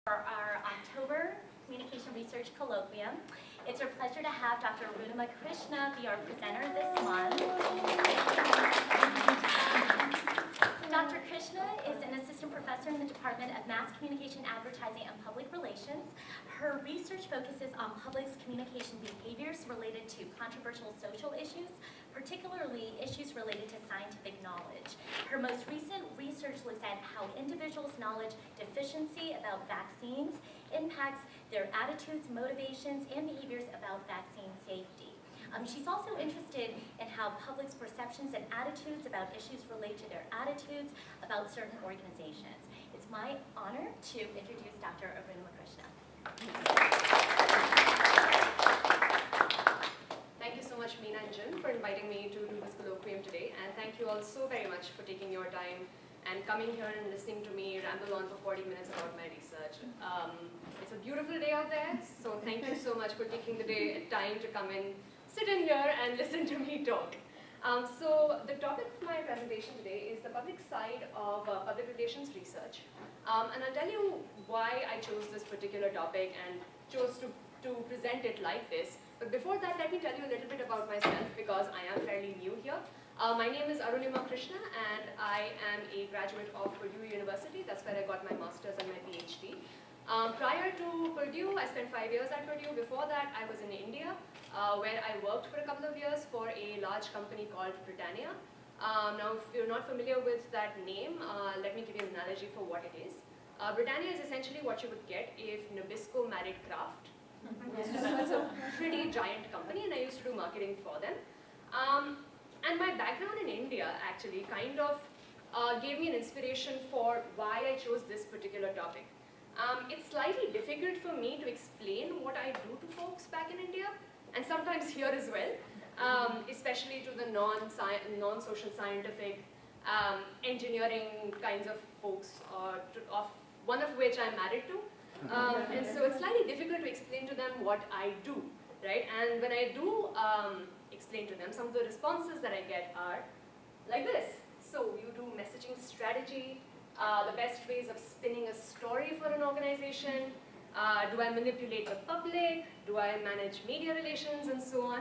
For our October Communication Research Colloquium. It's our pleasure to have Dr. Arunima Krishna be our presenter this month. Dr. Krishna is an assistant professor in the Department of Mass Communication, Advertising, and Public Relations. Her research focuses on public communication behaviors related to controversial social issues, particularly issues related to scientific knowledge. Her most recent research looks at how individuals' knowledge deficiency about vaccines impacts their attitudes, motivations, and behaviors about vaccine safety. She's also interested in how public's perceptions and attitudes about issues relate to their attitudes about certain organizations. It's my honor to introduce Dr. Arunima Krishna. Thank you so much, Meena and Jim, for inviting me to do this colloquium today, and thank you all so very much for taking your time and coming here and listening to me ramble on for 40 minutes about my research. It's a beautiful day out there, so thank you so much for taking the time to come in, sit in here and listen to me talk. So the topic of my presentation today is the public side of public relations research. And I'll tell you why I chose this particular topic and chose to present it like this. But before that, let me tell you a little bit about myself because I am fairly new here. My name is Arunima Krishna and I am a graduate of Purdue University. That's where I got my master's and my PhD. Prior to Purdue, I spent 5 years at Purdue. Before that, I was in India, where I worked for a couple of years for a large company called Britannia. Now, if you're not familiar with that name, let me give you an analogy for what it is. Britannia is essentially what you would get if Nabisco married Kraft. So it's a pretty giant company, and I used to do marketing for them. And my background in India actually kind of gave me an inspiration for why I chose this particular topic. It's slightly difficult for me to explain what I do to folks back in India, and sometimes here as well, especially to the non-social scientific, engineering kinds of folks, one of which I'm married to. And so it's slightly difficult to explain to them what I do, right? And when I do explain to them, some of the responses that I get are like this. So you do messaging strategy, the best ways of spinning a story for an organization, do I manipulate the public, do I manage media relations, and so on.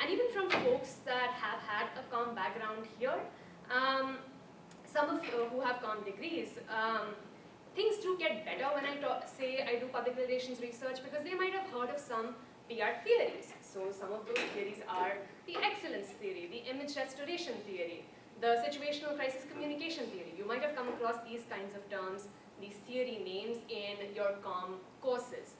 And even from folks that have had a comm background here, some of you who have comm degrees, things do get better when I say I do public relations research because they might have heard of some PR theories. So some of those theories are the excellence theory, the image restoration theory, the situational crisis communication theory. You might have come across these kinds of terms, these theory names in your comm courses.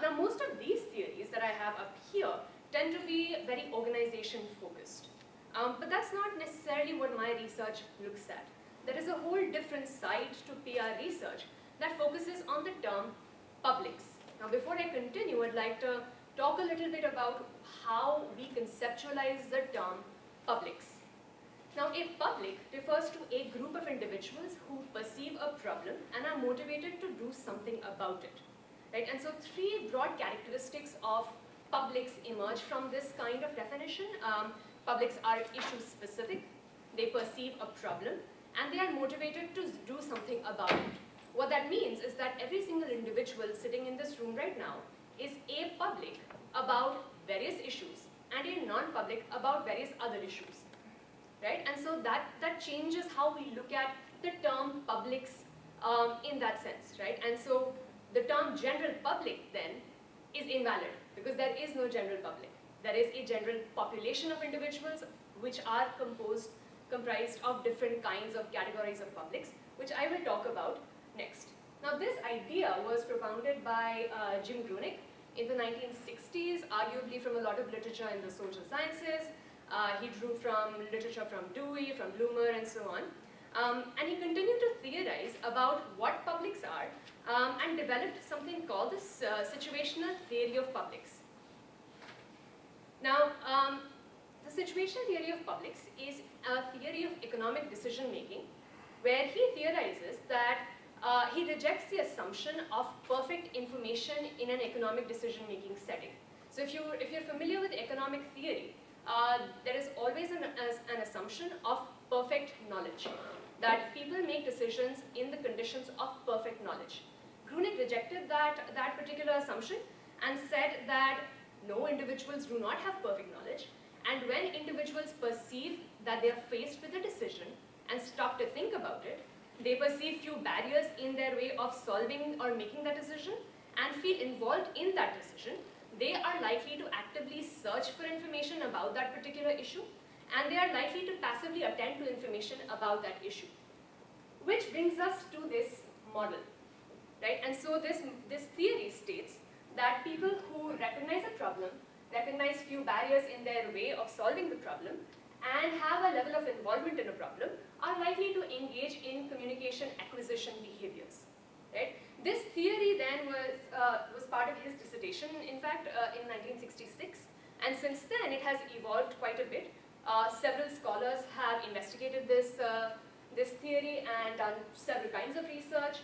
Now most of these theories that I have up here tend to be very organization focused. But that's not necessarily what my research looks at. There is a whole different side to PR research that focuses on the term publics. Now before I continue, I'd like to talk a little bit about how we conceptualize the term publics. Now a public refers to a group of individuals who perceive a problem and are motivated to do something about it. Right? And so three broad characteristics of publics emerge from this kind of definition. Publics are issue specific, they perceive a problem, and they are motivated to do something about it. What that means is that every single individual sitting in this room right now is a public about various issues and a non-public about various other issues. Right? And so that changes how we look at the term publics in that sense. Right? And so the term general public then is invalid because there is no general public. There is a general population of individuals which are comprised of different kinds of categories of publics, which I will talk about next. Now this idea was propounded by Jim Grunick in the 1960s, arguably from a lot of literature in the social sciences. He drew from literature from Dewey, from Bloomer, and so on. And he continued to theorize about what publics are and developed something called the situational theory of publics. Now, the situational theory of publics is a theory of economic decision making where he theorizes that he rejects the assumption of perfect information in an economic decision making setting. So if you're familiar with economic theory, there is always an assumption of perfect knowledge, that people make decisions in the conditions of perfect knowledge. Grunig rejected that particular assumption and said that no, individuals do not have perfect knowledge, and when individuals perceive that they are faced with a decision and stop to think about it, they perceive few barriers in their way of solving or making that decision and feel involved in that decision, they are likely to actively search for information about that particular issue, and they are likely to passively attend to information about that issue. Which brings us to this model, right? And so this theory states that people who recognize a problem, recognize few barriers in their way of solving the problem, and have a level of involvement in a problem, are likely to engage in communication acquisition behaviors, right? This theory then was part of his dissertation, in fact, in 1966, and since then it has evolved quite a bit. Several scholars have investigated this theory and done several kinds of research,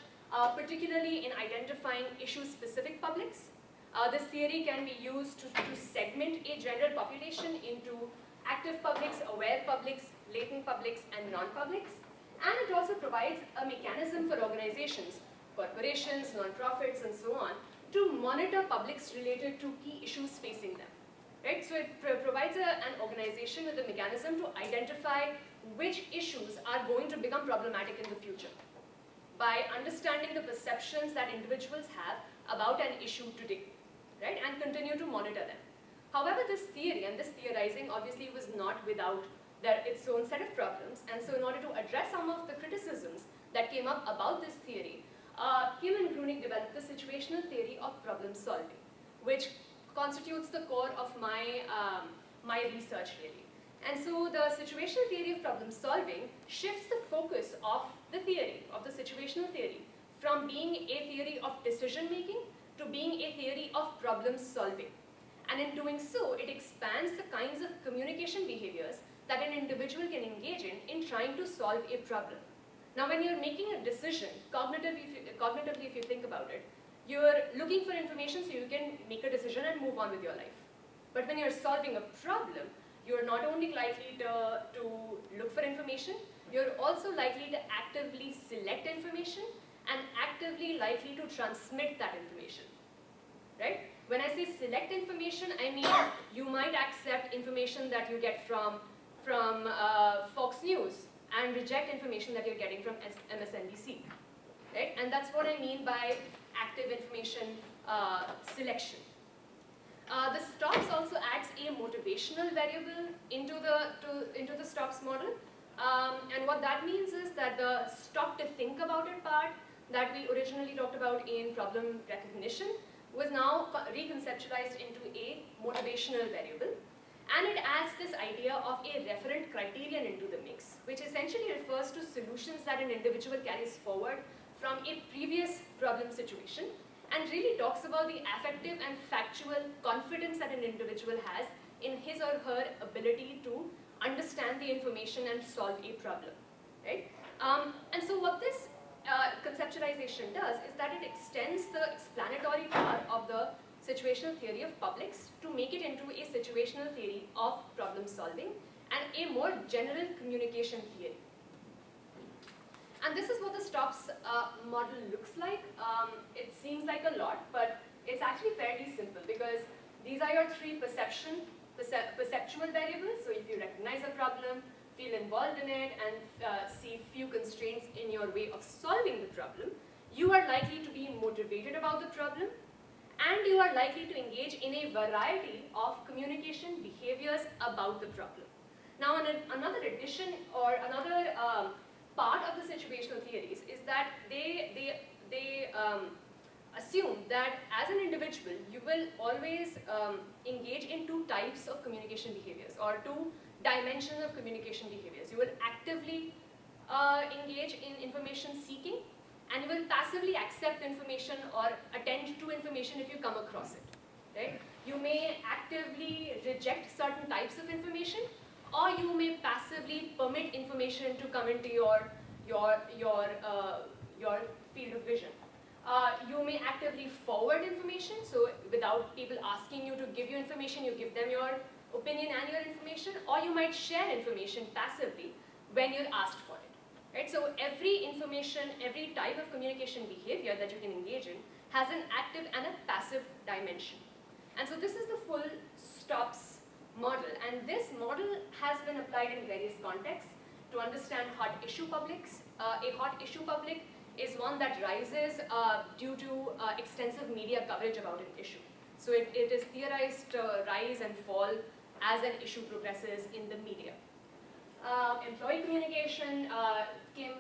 particularly in identifying issue-specific publics. This theory can be used to segment a general population into active publics, aware publics, latent publics, and non-publics. And it also provides a mechanism for organizations, corporations, non-profits, and so on, to monitor publics related to key issues facing them. Right? So it provides an organization with a mechanism to identify which issues are going to become problematic in the future by understanding the perceptions that individuals have about an issue today, right? And continue to monitor them. However, this theory and this theorizing obviously was not without its own set of problems, and so in order to address some of the criticisms that came up about this theory, Kim and Grunig developed the situational theory of problem solving, which constitutes the core of my research really. And so the situational theory of problem solving shifts the focus of the theory, of the situational theory, from being a theory of decision making to being a theory of problem solving. And in doing so, it expands the kinds of communication behaviors that an individual can engage in trying to solve a problem. Now when you're making a decision, cognitively if you think about it, you're looking for information so you can make a decision and move on with your life. But when you're solving a problem, you're not only likely to look for information, you're also likely to actively select information and actively likely to transmit that information, right? When I say select information, I mean you might accept information that you get from Fox News and reject information that you're getting from MSNBC, right? And that's what I mean by active information selection. The stops also adds a motivational variable into the stops model. And what that means is that the stop to think about it part that we originally talked about in problem recognition was now reconceptualized into a motivational variable. And it adds this idea of a referent criterion into the mix, which essentially refers to solutions that an individual carries forward from a previous problem situation, and really talks about the affective and factual confidence that an individual has in his or her ability to understand the information and solve a problem, right? And so what this conceptualization does is that it extends the explanatory power of the situational theory of publics to make it into a situational theory of problem solving and a more general communication theory. And this is what the stops model looks like. It seems like a lot, but it's actually fairly simple because these are your three perceptual variables. So if you recognize a problem, feel involved in it, and see few constraints in your way of solving the problem, you are likely to be motivated about the problem, and you are likely to engage in a variety of communication behaviors about the problem. Now, another addition or another part of the situational theories is that they assume that as an individual, you will always engage in two types of communication behaviors or two dimensions of communication behaviors. You will actively engage in information seeking, and you will passively accept information or attend to information if you come across it, right? You may actively reject certain types of information, or you may passively permit information to come into your field of vision. You may actively forward information, so without people asking you to give you information, you give them your opinion and your information, or you might share information passively when you're asked for it, right? So every information, every type of communication behavior that you can engage in has an active and a passive dimension. And so this is the full stops model, and this model has been applied in various contexts to understand hot issue publics. A hot issue public is one that rises due to extensive media coverage about an issue. So it is theorized rise and fall as an issue progresses in the media. Employee communication, Kim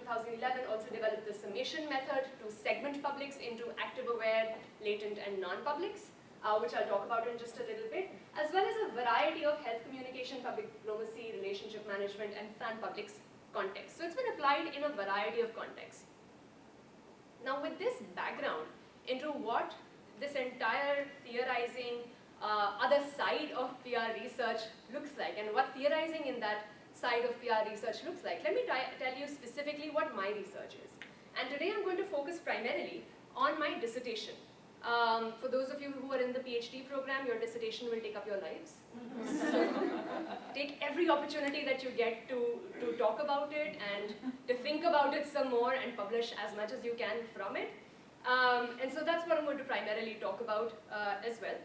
2011 also developed the summation method to segment publics into active aware, latent and non-publics, which I'll talk about in just a little bit, as well as a variety of health communication, public diplomacy, relationship management and fan publics contexts. So it's been applied in a variety of contexts. Now with this background into what this entire theorizing other side of PR research looks like and what theorizing in that side of PR research looks like, let me tell you specifically what my research is. And today I'm going to focus primarily on my dissertation. For those of you who are in the PhD program, your dissertation will take up your lives. So take every opportunity that you get to talk about it and to think about it some more and publish as much as you can from it. And so that's what I'm going to primarily talk about as well.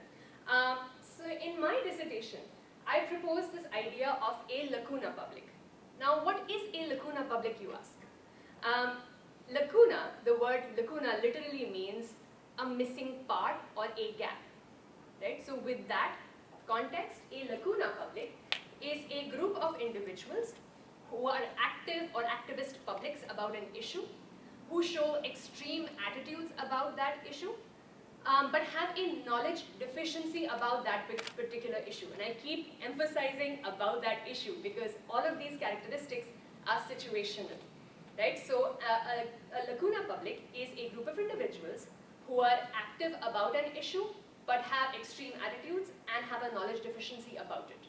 So in my dissertation, I propose this idea of a lacuna public. Now what is a lacuna public, you ask? Lacuna, the word lacuna literally means a missing part or a gap, right? So with that context, a lacuna public is a group of individuals who are active or activist publics about an issue, who show extreme attitudes about that issue, but have a knowledge deficiency about that particular issue. And I keep emphasizing about that issue because all of these characteristics are situational, right? So a lacuna public is a group of individuals who are active about an issue but have extreme attitudes and have a knowledge deficiency about it,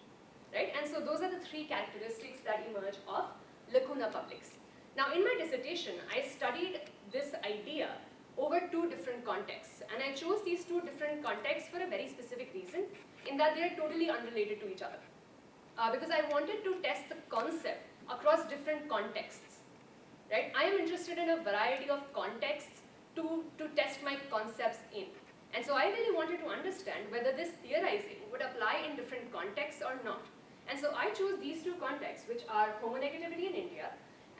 right? And so those are the three characteristics that emerge of lacuna publics. Now in my dissertation, I studied this idea over two different contexts, and I chose these two different contexts for a very specific reason, in that they are totally unrelated to each other. Because I wanted to test the concept across different contexts, right? I am interested in a variety of contexts to test my concepts in. And so I really wanted to understand whether this theorizing would apply in different contexts or not. And so I chose these two contexts, which are homonegativity in India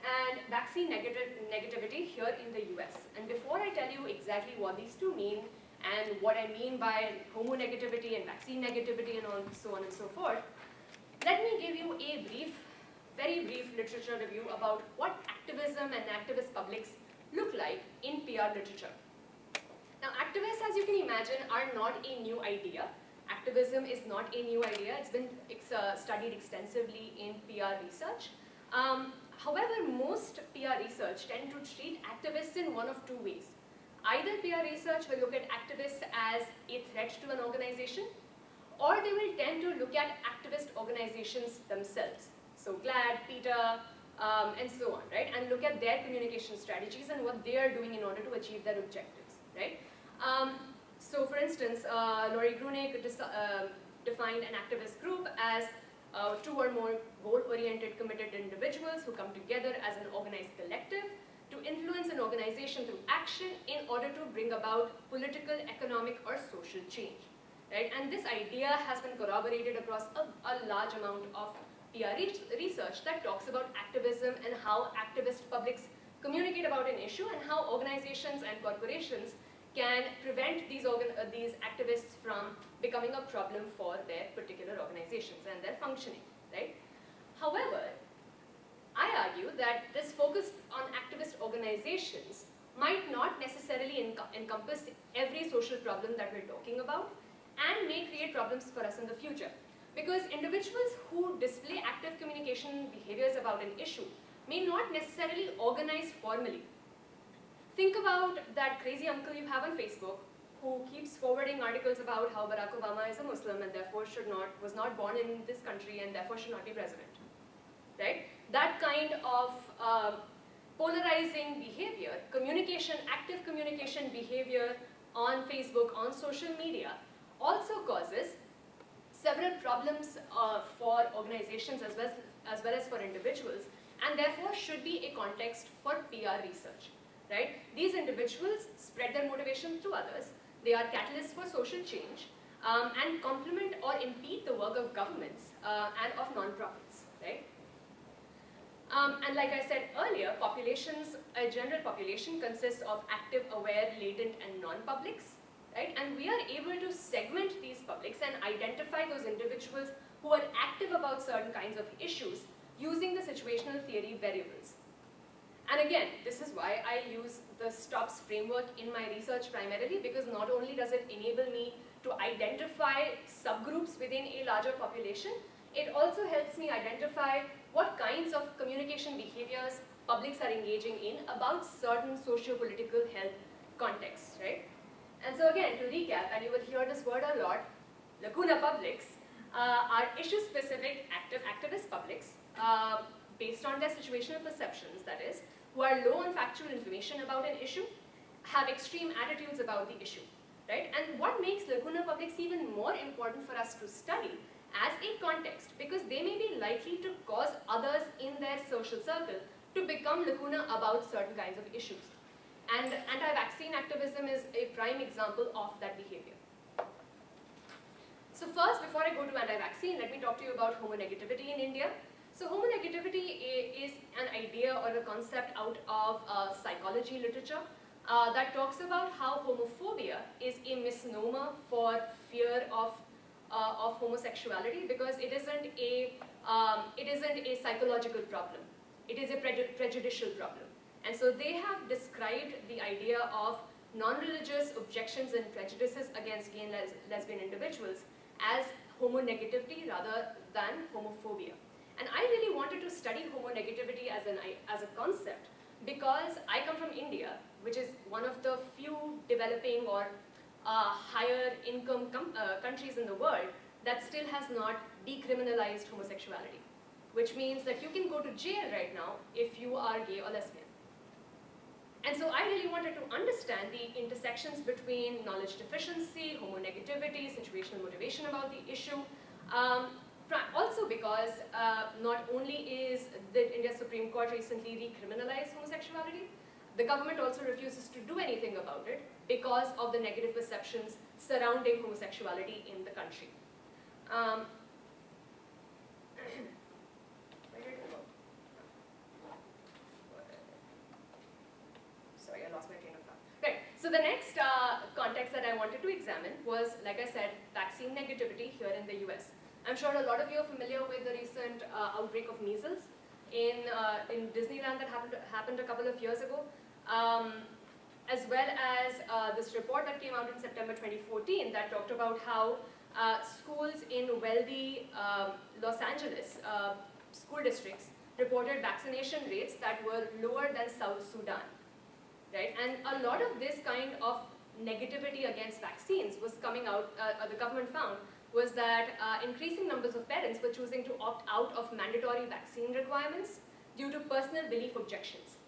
and vaccine negativity here in the US. And before I tell you exactly what these two mean and what I mean by homonegativity and vaccine negativity and so on and so forth, let me give you a very brief literature review about what activism and activist publics look like in PR literature. Now activists, as you can imagine, are not a new idea. Activism is not a new idea. It's been studied extensively in PR research. However, most PR research tend to treat activists in one of two ways. Either PR research will look at activists as a threat to an organization, or they will tend to look at activist organizations themselves. So GLAAD, PETA, and so on, right? And look at their communication strategies and what they are doing in order to achieve their objectives, right? So for instance, Laurie Grunig defined an activist group as two or more goal-oriented, committed individuals who come together as an organized collective to influence an organization through action in order to bring about political, economic, or social change, right? And this idea has been corroborated across a large amount of PR research that talks about activism and how activist publics communicate about an issue and how organizations and corporations can prevent these activists from becoming a problem for their particular organizations and their functioning, right? However, I argue that this focus on activist organizations might not necessarily encompass every social problem that we're talking about and may create problems for us in the future. Because individuals who display active communication behaviors about an issue may not necessarily organize formally. Think about that crazy uncle you have on Facebook who keeps forwarding articles about how Barack Obama is a Muslim and therefore was not born in this country and therefore should not be president, right? That kind of polarizing behavior, active communication behavior on Facebook, on social media, also causes several problems for organizations as well as for individuals, and therefore should be a context for PR research, right? These individuals spread their motivation to others, they are catalysts for social change, and complement or impede the work of governments and of non-profits, right? And like I said earlier, populations, a general population consists of active, aware, latent, and non-publics, right? And we are able to segment these publics and identify those individuals who are active about certain kinds of issues using the situational theory variables. And again, this is why I use the STOPS framework in my research primarily, because not only does it enable me to identify subgroups within a larger population, it also helps me identify what kinds of communication behaviors publics are engaging in about certain socio-political health contexts, right? And so again, to recap, and you will hear this word a lot, LACUNA publics are issue-specific activist publics based on their situational perceptions, that is, who are low on factual information about an issue, have extreme attitudes about the issue, right? And what makes LACUNA publics even more important for us to study as a context, because they may be likely to cause others in their social circle to become LACUNA about certain kinds of issues. And anti-vaccine activism is a prime example of that behavior. So first, before I go to anti-vaccine, let me talk to you about homonegativity in India. So homonegativity is an idea or a concept out of psychology literature that talks about how homophobia is a misnomer for fear of homosexuality, because it isn't a psychological problem. It is a prejudicial problem. And so they have described the idea of non-religious objections and prejudices against gay and lesbian individuals as homonegativity rather than homophobia. And I really wanted to study homonegativity as a concept because I come from India, which is one of the few developing or higher income countries in the world that still has not decriminalized homosexuality, which means that you can go to jail right now if you are gay or lesbian. And so I really wanted to understand the intersections between knowledge deficiency, homonegativity, situational motivation about the issue. Also because not only is the India Supreme Court recently recriminalized homosexuality, the government also refuses to do anything about it because of the negative perceptions surrounding homosexuality in the country. Sorry, I lost my train of thought. Right, so the next context that I wanted to examine was, like I said, vaccine negativity here in the US. I'm sure a lot of you are familiar with the recent outbreak of measles in Disneyland that happened a couple of years ago, as well as this report that came out in September 2014 that talked about how schools in wealthy Los Angeles school districts reported vaccination rates that were lower than South Sudan, right? And a lot of this kind of negativity against vaccines was coming out, the government found, was that increasing numbers of parents were choosing to opt out of mandatory vaccine requirements due to personal belief objections.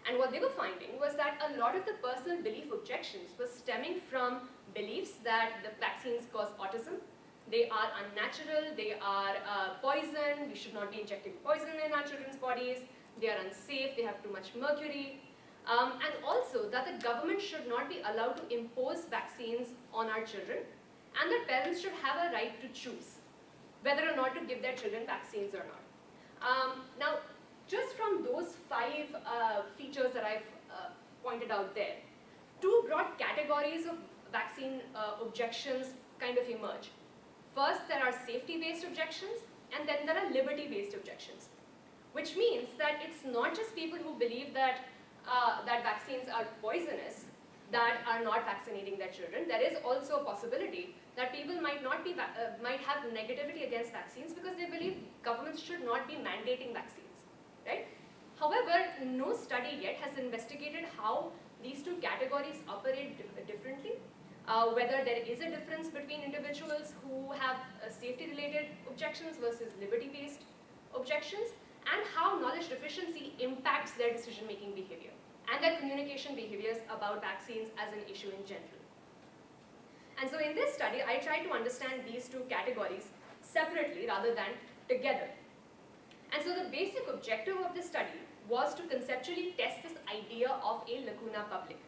And what they were finding was that a lot of the personal belief objections were stemming from beliefs that the vaccines cause autism, they are unnatural, they are poison, we should not be injecting poison in our children's bodies, they are unsafe, they have too much mercury, and also that the government should not be allowed to impose vaccines on our children, and that parents should have a right to choose whether or not to give their children vaccines or not. Now, just from those 5 features that I've pointed out there, 2 broad categories of vaccine objections kind of emerge. First, there are safety-based objections, and then there are liberty-based objections, which means that it's not just people who believe that, that vaccines are poisonous that are not vaccinating their children. There is also a possibility that people might have negativity against vaccines because they believe governments should not be mandating vaccines, right? However, no study yet has investigated how these 2 categories operate differently, whether there is a difference between individuals who have safety-related objections versus liberty-based objections, and how knowledge deficiency impacts their decision-making behavior and their communication behaviors about vaccines as an issue in general. And so in this study, I tried to understand these 2 categories separately rather than together. And so the basic objective of this study was to conceptually test this idea of a lacuna public.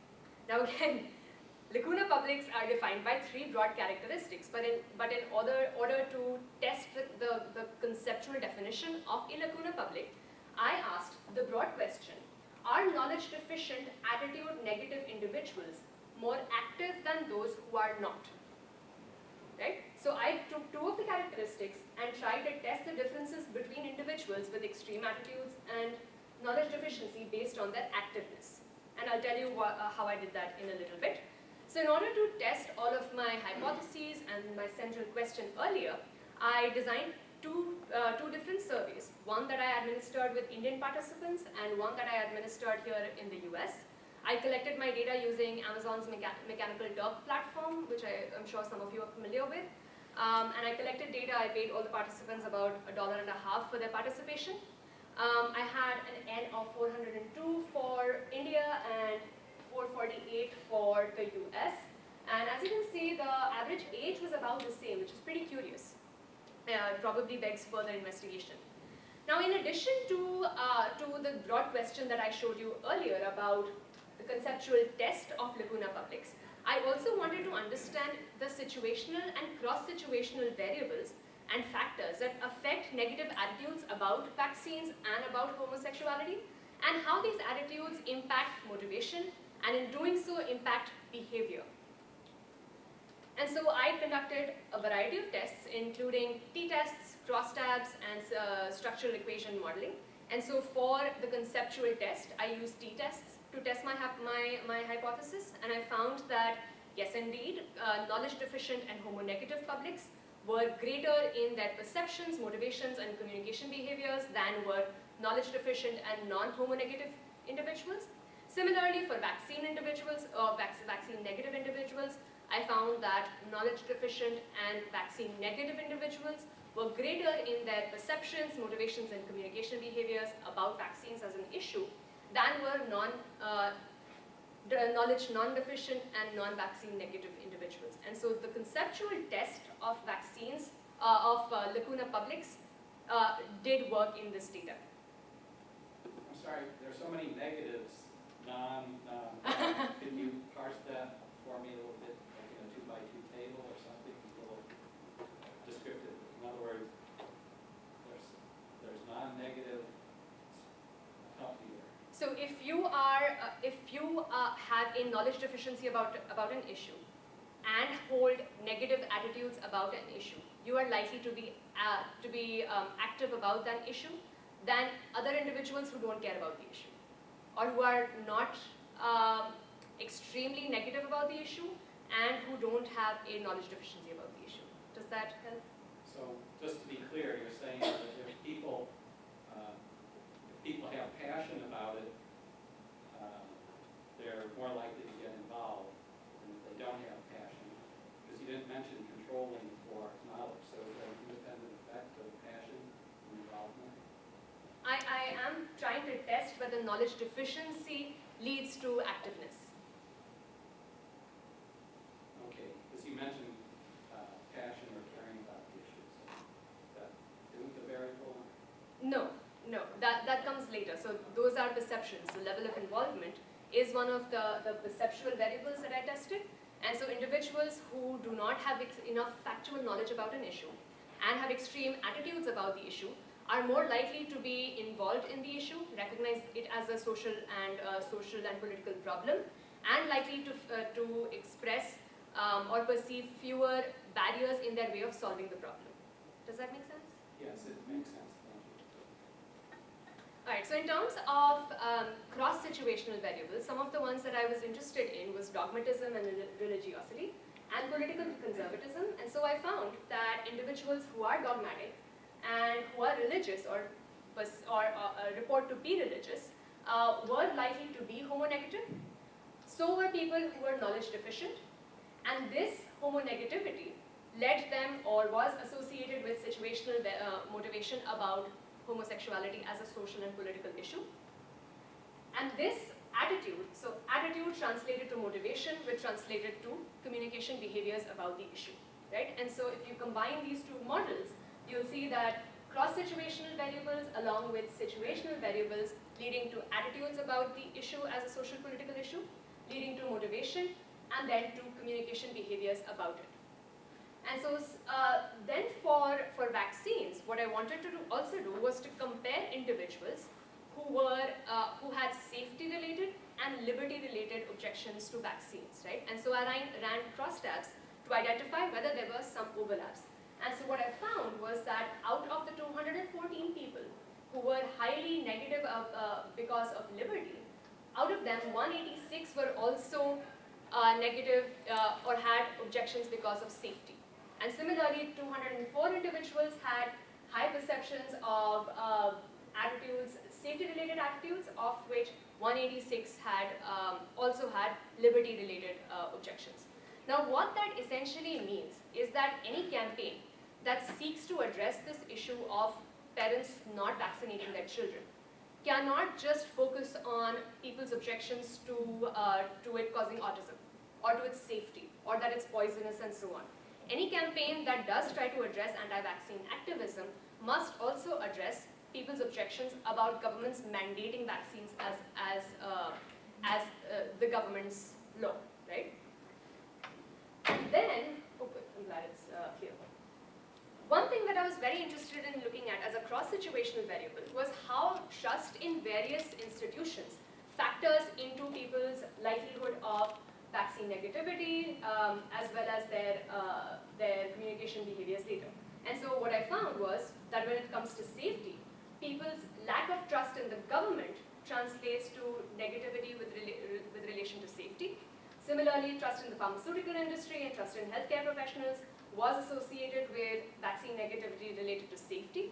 Now again, lacuna publics are defined by three broad characteristics, but in order to test the conceptual definition of a lacuna public, I asked the broad question, are knowledge deficient, attitude negative individuals more active than those who are not? Right? So I took two of the characteristics and tried to test the differences between individuals with extreme attitudes and knowledge deficiency based on their activeness. And I'll tell you how I did that in a little bit. So in order to test all of my hypotheses and my central question earlier, I designed two different surveys, one that I administered with Indian participants and one that I administered here in the US. I collected my data using Amazon's Mechanical Turk platform, which I'm sure some of you are familiar with. And I collected data. I paid all the participants about $1.50 for their participation. I had an N of 402 for India and 448 for the US. And as you can see, the average age was about the same, which is pretty curious. It probably begs further investigation. Now, in addition to the broad question that I showed you earlier about the conceptual test of lacuna publics, I also wanted to understand the situational and cross-situational variables and factors that affect negative attitudes about vaccines and about homosexuality, and how these attitudes impact motivation, and in doing so impact behavior. And so I conducted a variety of tests, including t-tests, crosstabs, and structural equation modeling. And so for the conceptual test, I used t-tests to test my hypothesis, and I found that, yes indeed, knowledge deficient and homonegative publics were greater in their perceptions, motivations, and communication behaviors than were knowledge deficient and non-homonegative individuals. Similarly, for vaccine individuals or vaccine negative individuals, I found that knowledge deficient and vaccine negative individuals were greater in their perceptions, motivations, and communication behaviors about vaccines as an issue than were knowledge non-deficient and non-vaccine negative individuals. And so the conceptual test of vaccines, lacuna publics, did work in this data. I'm sorry, there are so many negatives, can you parse that for me a little bit, like in a 2x2 table or something, a little descriptive? In other words, there's non-negative, help me there. So if you have a knowledge deficiency about an issue and hold negative attitudes about an issue, you are likely to be active about that issue than other individuals who don't care about the issue, or who are not extremely negative about the issue and who don't have a knowledge deficiency about the issue. Does that help? So just to be clear, you're saying that if people have passion about it, they're more likely to get involved than if they don't have passion. Because you didn't mention controlling for knowledge, so is there an independent effect of passion and involvement? I am trying to test whether knowledge deficiency leads to activeness. Okay, because you mentioned passion or caring about the issues. That isn't the variable? No, that comes later. So those are perceptions. The level of involvement is one of the perceptual variables that I tested. And so individuals who do not have enough factual knowledge about an issue and have extreme attitudes about the issue are more likely to be involved in the issue, recognize it as a social and political problem, and likely to express or perceive fewer barriers in their way of solving the problem. Does that make sense? Yes, it makes sense. Thank you. All right, so in terms of cross-situational variables, some of the ones that I was interested in was dogmatism and religiosity and political conservatism. And so I found that individuals who are dogmatic and who are religious or report to be religious were likely to be homonegative. So were people who were knowledge deficient. And this homonegativity led them or was associated with situational motivation about homosexuality as a social and political issue. And this attitude, so attitude translated to motivation, which translated to communication behaviors about the issue, right? And so if you combine these two models, you'll see that cross-situational variables along with situational variables leading to attitudes about the issue as a social political issue, leading to motivation, and then to communication behaviors about it. And so then for vaccines, what I wanted to also do was to compare individuals who had safety-related and liberty-related objections to vaccines, right? And so I ran crosstabs to identify whether there were some overlaps. And so what I found was that out of the 214 people who were highly negative because of liberty, out of them 186 were also negative or had objections because of safety. And similarly, 204 individuals had high perceptions of attitudes, safety-related attitudes, of which 186 had also had liberty-related objections. Now, what that essentially means is that any campaign that seeks to address this issue of parents not vaccinating their children cannot just focus on people's objections to it causing autism, or to its safety, or that it's poisonous and so on. Any campaign that does try to address anti-vaccine activism must also address people's objections about governments mandating vaccines as the government's law, right? And then, I'm glad it's clear. One thing that I was very interested in looking at as a cross-situational variable was how trust in various institutions factors into people's likelihood of vaccine negativity, as well as their communication behaviors later. And so what I found was that when it comes to safety, people's lack of trust in the government translates to negativity with relation to safety. Similarly, trust in the pharmaceutical industry and trust in healthcare professionals was associated with vaccine negativity related to safety.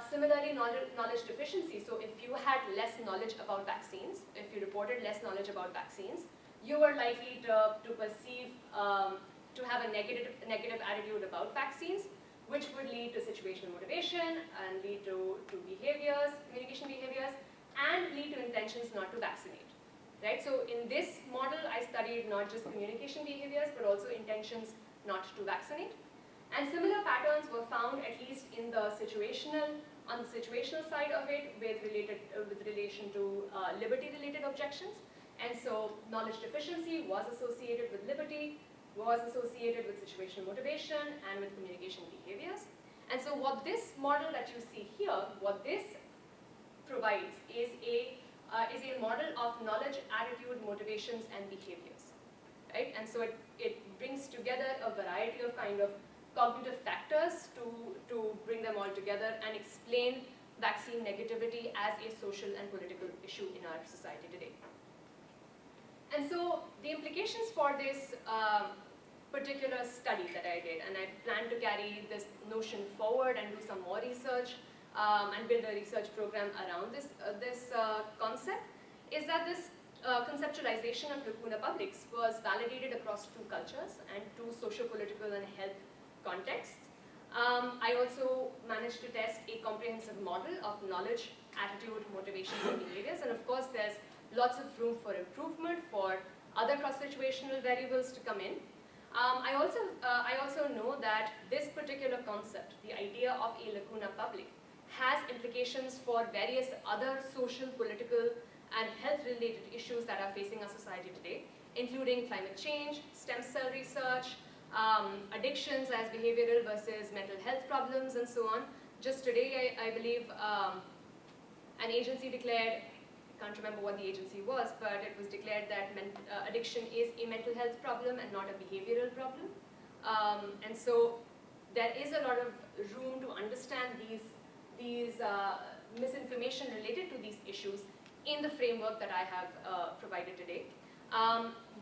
Similarly, knowledge deficiency. So if you had less knowledge about vaccines, if you reported less knowledge about vaccines, you were likely to perceive, to have a negative attitude about vaccines, which would lead to situational motivation and lead to behaviors, communication behaviors, and lead to intentions not to vaccinate. Right? So in this model, I studied not just communication behaviors, but also intentions not to vaccinate. And similar patterns were found at least in the on the situational side of it with relation to liberty-related objections. And so knowledge deficiency was associated with liberty, was associated with situational motivation, and with communication behaviors. And so what this model that you see here, what this provides is a model of knowledge, attitude, motivations, and behaviors, right? And so it brings together a variety of kind of cognitive factors to bring them all together and explain vaccine negativity as a social and political issue in our society today. And so the implications for this particular study that I did, and I plan to carry this notion forward and do some more research and build a research program around this concept, is that this conceptualization of lacuna publics was validated across two cultures and two socio-political and health contexts. I also managed to test a comprehensive model of knowledge, attitude, motivations, and behaviors, and of course there's lots of room for improvement for other cross-situational variables to come in. I also know that this particular concept, the idea of a lacuna public, has implications for various other social, political, and health-related issues that are facing our society today, including climate change, stem cell research, addictions as behavioral versus mental health problems, and so on. Just today, I believe an agency declared, I can't remember what the agency was, but it was declared that addiction is a mental health problem and not a behavioral problem. And so there is a lot of room to understand these misinformation related to these issues in the framework that I have provided today.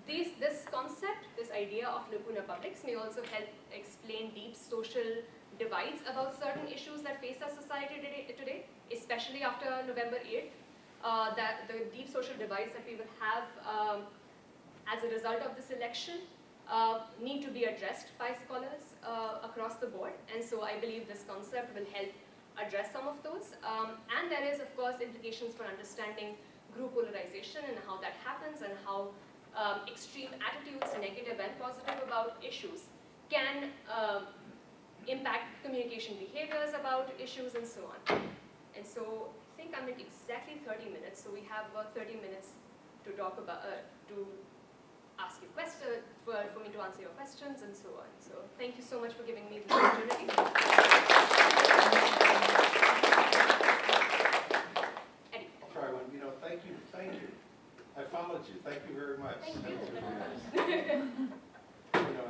This concept, this idea of lacuna publics may also help explain deep social divides about certain issues that face our society today, especially after November 8th. That the deep social divides that we will have as a result of this election need to be addressed by scholars across the board. And so I believe this concept will help address some of those. And there is, of course, implications for understanding group polarization and how that happens and how extreme attitudes, negative and positive about issues, can impact communication behaviors about issues and so on. And so I think I'm at exactly 30 minutes, so we have about 30 minutes to talk about, to ask you questions, for me to answer your questions and so on. So thank you so much for giving me this opportunity. Eddie. I'll try one. Thank you. I followed you. Thank you very much. Thank That you. was really nice.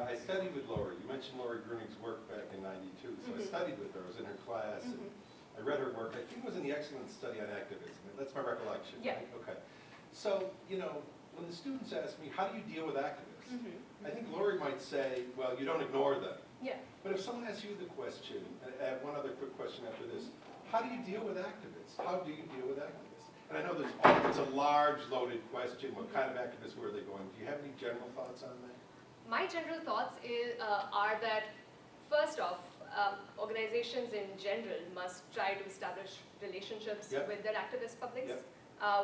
I studied with Lori. You mentioned Lori Gruning's work back in '92, so I studied with her. I was in her class, and I read her work. I think it was in the Excellent Study on Activism. That's my recollection, Yeah. right? Okay. So, when the students ask me, how do you deal with activists? I think Lori might say, well, you don't ignore them. Yeah. But if someone asks you the question, and I have one other quick question after this, how do you deal with activists? How do you deal with activists? And I know it's a large, loaded question. What kind of activists were they going? Do you have any general thoughts on that? My general thoughts are that, first off, organizations in general must try to establish relationships with their activist publics,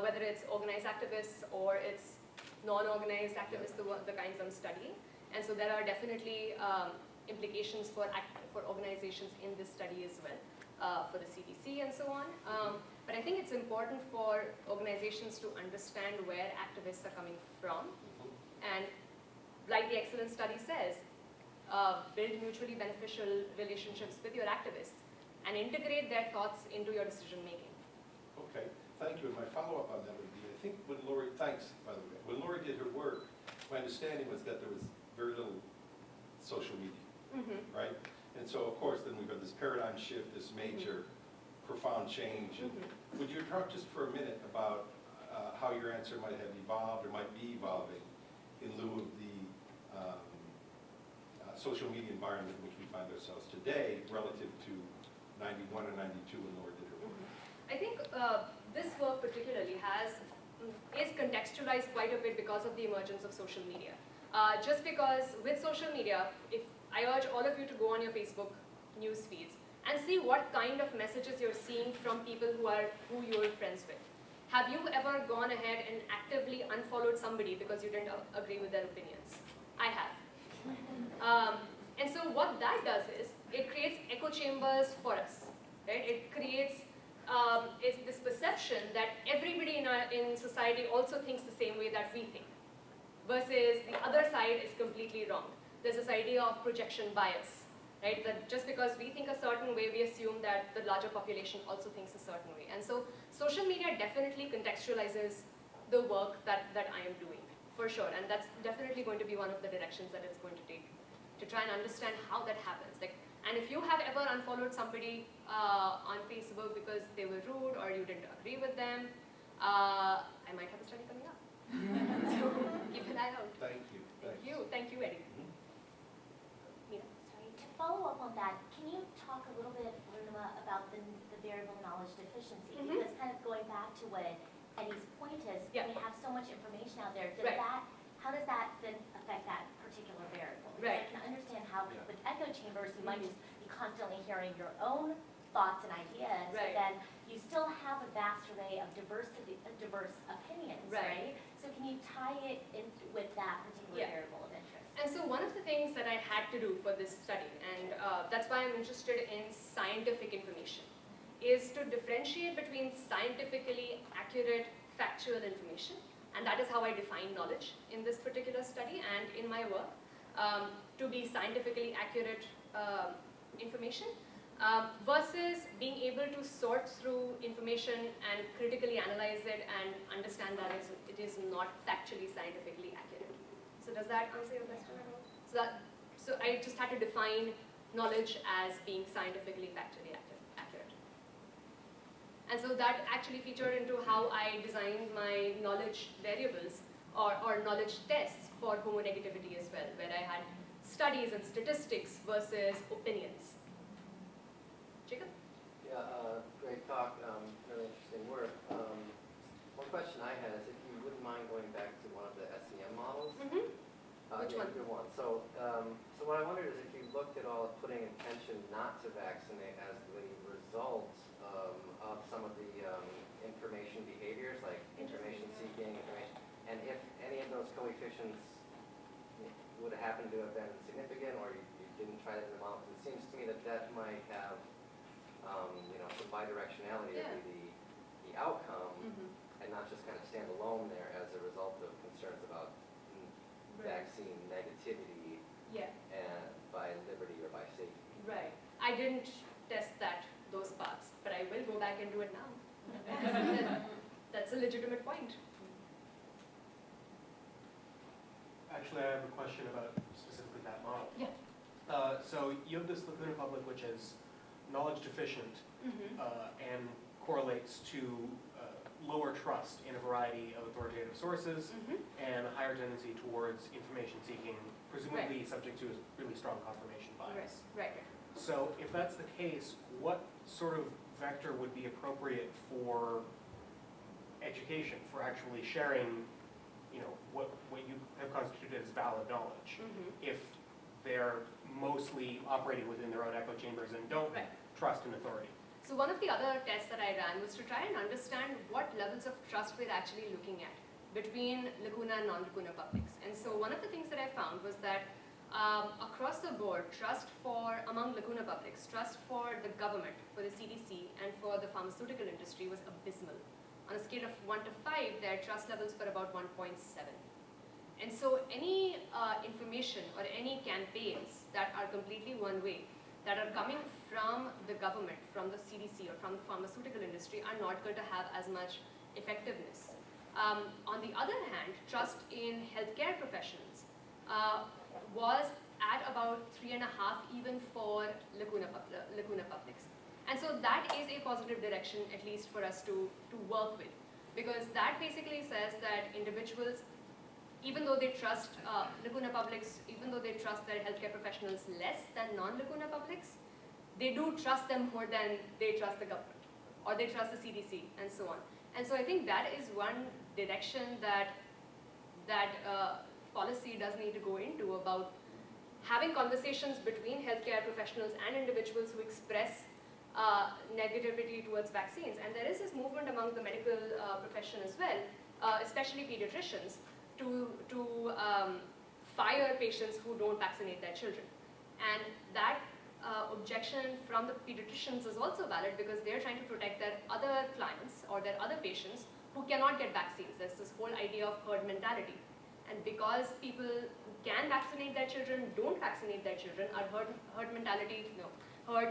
whether it's organized activists or it's non-organized activists, the kinds I'm studying. And so there are definitely implications for organizations in this study as well, for the CDC and so on. But I think it's important for organizations to understand where activists are coming from, and like the Excellent Study says, build mutually beneficial relationships with your activists and integrate their thoughts into your decision making. Okay, thank you. And my follow-up on that would be, I think when Lori, thanks by the way, when Lori did her work, my understanding was that there was very little social media, right? And so of course then we've got this paradigm shift, this major profound change. And would you talk just for a minute about how your answer might have evolved or might be evolving in lieu of the social media environment in which we find ourselves today relative to 91 or 92 when Laura did her work? I think this work particularly is contextualized quite a bit because of the emergence of social media. Just because with social media, if I urge all of you to go on your Facebook news feeds and see what kind of messages you're seeing from people who you're friends with. Have you ever gone ahead and actively unfollowed somebody because you didn't agree with their opinions? I have. And so what that does is, it creates echo chambers for us, right? It creates this perception that everybody in society also thinks the same way that we think, versus the other side is completely wrong. There's this idea of projection bias, right? That just because we think a certain way, we assume that the larger population also thinks a certain way. And so social media definitely contextualizes the work that I am doing, for sure. And that's definitely going to be one of the directions that it's going to take, to try and understand how that happens. And if you have ever unfollowed somebody on Facebook because they were rude or you didn't agree with them, I might have a study coming up. So keep an eye out. Thank you. Thank you. Thank you, Eddie. Sorry, to follow up on that, can you talk a little bit, Arunima, about the variable knowledge deficiency? Because kind of going back to what Eddie's point is, we have so much information out there. How does that then affect that particular variable? Because I can understand how with echo chambers, you might just be constantly hearing your own thoughts and ideas, but then you still have a vast array of diverse opinions, right? So can you tie it in with that particular variable of interest? And so one of the things that I had to do for this study, and that's why I'm interested in scientific information, is to differentiate between scientifically accurate factual information, and that is how I define knowledge in this particular study and in my work, to be scientifically accurate information, versus being able to sort through information and critically analyze it and understand that it is not factually scientifically accurate. So does that answer your question at all? So I just had to define knowledge as being scientifically factually accurate. And so that actually featured into how I designed my knowledge variables or knowledge tests for homonegativity as well, where I had studies and statistics versus opinions. Jacob? Yeah, great talk, really interesting work. One question I had is if you wouldn't mind going back to one of the SEM models. Which one? Good one. So what I wondered is if you looked at all of putting intention not to vaccinate as the result of some of the information behaviors, like information seeking, and if any of those coefficients would have happened to have been significant, or you didn't try that in the model. It seems to me thinking that that might have, you know, some bidirectionality Yeah. of the outcome, Mhm. and not just kind of stand alone there as a result of concerns about Right. vaccine negativity Yeah. by liberty or by safety. Right. I didn't test those parts, but I will go back and do it now. Because that's a legitimate point. Actually, I have a question about specifically that model. Yeah. So you have this lacuna public which is knowledge deficient Mm-hmm. and correlates to lower trust in a variety of authoritative sources Mm-hmm. and a higher tendency towards information seeking, presumably subject to a really strong confirmation bias. Right. So if that's the case, what sort of vector would be appropriate for education, for actually sharing, you know, what you have constituted as valid knowledge, Mm-hmm. if they're mostly operating within their own echo chambers and don't Right. trust in authority? So one of the other tests that I ran was to try and understand what levels of trust we're actually looking at between lacuna and non-lacuna publics. And so one of the things that I found was that across the board, trust among lacuna publics, trust for the government, for the CDC, and for the pharmaceutical industry was abysmal. On a scale of 1 to 5, their trust levels were about 1.7. And so any information or any campaigns that are completely one way, that are coming from the government, from the CDC, or from the pharmaceutical industry are not going to have as much effectiveness. On the other hand, trust in healthcare professionals was at about 3.5 even for lacuna publics. And so that is a positive direction, at least for us to work with, because that basically says that individuals, even though they trust lacuna publics, even though they trust their healthcare professionals less than non-lacuna publics, they do trust them more than they trust the government, or they trust the CDC, and so on. And so I think that is one direction that policy does need to go into, about having conversations between healthcare professionals and individuals who express negativity towards vaccines. And there is this movement among the medical profession as well, especially pediatricians, to fire patients who don't vaccinate their children. And that objection from the pediatricians is also valid, because they're trying to protect their other clients or their other patients who cannot get vaccines. There's this whole idea of herd mentality. And because people who can vaccinate their children don't vaccinate their children, our herd